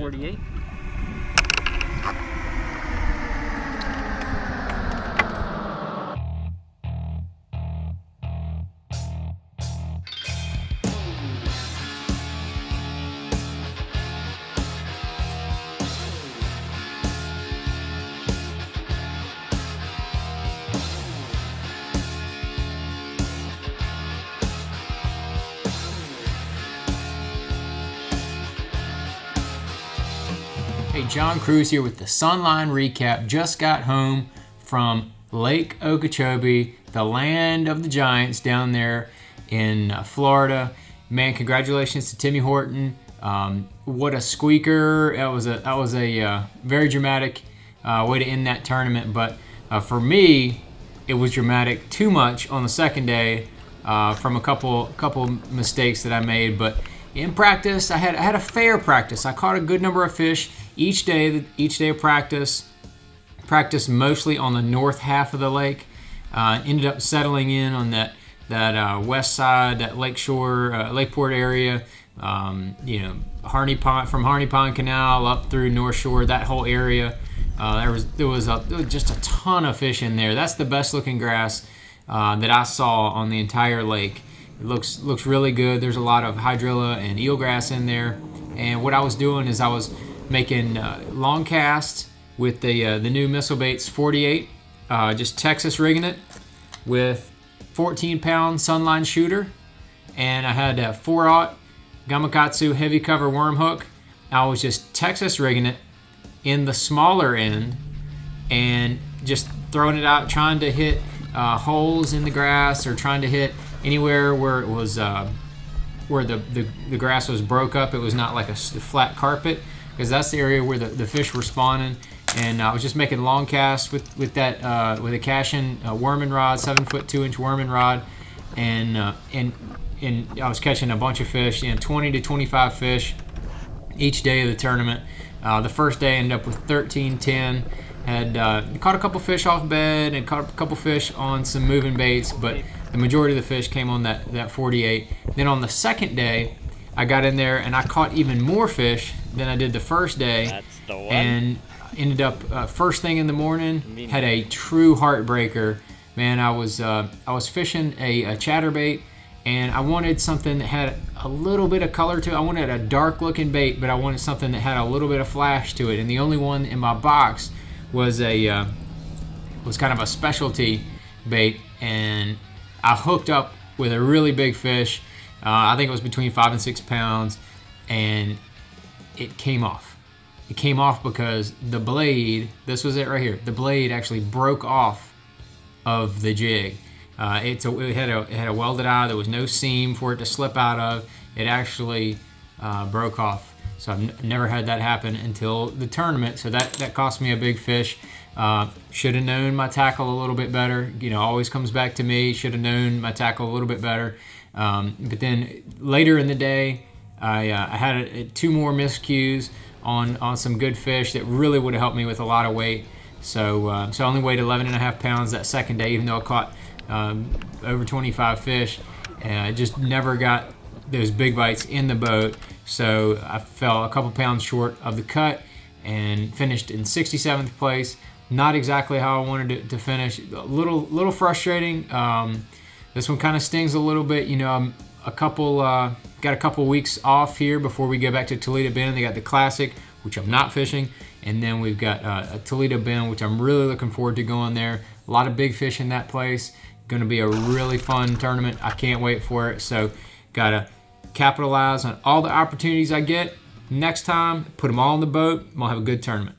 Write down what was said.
48. Hey, John Cruz here with the Sunline Recap. Just got home from Lake Okeechobee, the land of the Giants down there in Florida. Man, congratulations to Timmy Horton. What a squeaker. That was a very dramatic way to end that tournament. But for me, it was dramatic too much on the second day from a couple mistakes that I made. But in practice, I had a fair practice. I caught a good number of fish each day of practice. Practiced mostly on the north half of the lake. Ended up settling in on that west side, that lakeshore, Lakeport area. Harney Pond, from Harney Pond Canal up through North Shore, that whole area. There was just a ton of fish in there. That's the best looking grass that I saw on the entire lake. It looks really good. There's a lot of hydrilla and eelgrass in there. And what I was doing is I was making long casts with the new Missile Baits 48, just Texas rigging it with 14-pound Sunline shooter, and I had a 4/0 Gamakatsu heavy cover worm hook. I was just Texas rigging it in the smaller end and just throwing it out, trying to hit holes in the grass or trying to hit anywhere where it was where the grass was broke up. It was not like a flat carpet, because that's the area where the fish were spawning. And I was just making long casts with a Cashin worming rod, 7-foot 2-inch worming rod, and I was catching a bunch of fish, 20 to 25 fish each day of the tournament. The first day I ended up with 13-10. Had caught a couple fish off bed and caught a couple fish on some moving baits, but the majority of the fish came on that 48. Then on the second day, I got in there and I caught even more fish than I did the first day. That's the one. And ended up first thing in the morning, had a true heartbreaker. Man, I was fishing a chatterbait, and I wanted something that had a little bit of color to it. I wanted a dark looking bait, but I wanted something that had a little bit of flash to it. And the only one in my box was kind of a specialty bait, and I hooked up with a really big fish. I think it was between 5 and 6 pounds, and it came off. It came off because the blade, this was it right here, the blade actually broke off of the jig. It had a welded eye. There was no seam for it to slip out of. It actually broke off. So I've never had that happen until the tournament. So that cost me a big fish. Should have known my tackle a little bit better. Always comes back to me. Should have known my tackle a little bit better. But then later in the day, I had 2 more miscues on some good fish that really would have helped me with a lot of weight. So I only weighed 11.5 pounds that second day, even though I caught over 25 fish. I just never got those big bites in the boat. So I fell a couple pounds short of the cut and finished in 67th place. Not exactly how I wanted to finish. A little frustrating. This one kind of stings a little bit. I'm got a couple weeks off here before we go back to Toledo Bend. They got the Classic, which I'm not fishing, and then we've got a Toledo Bend, which I'm really looking forward to going there. A lot of big fish in that place. Going to be a really fun tournament. I can't wait for it. So gotta capitalize on all the opportunities I get. Next time, put them all in the boat. I'm gonna have a good tournament.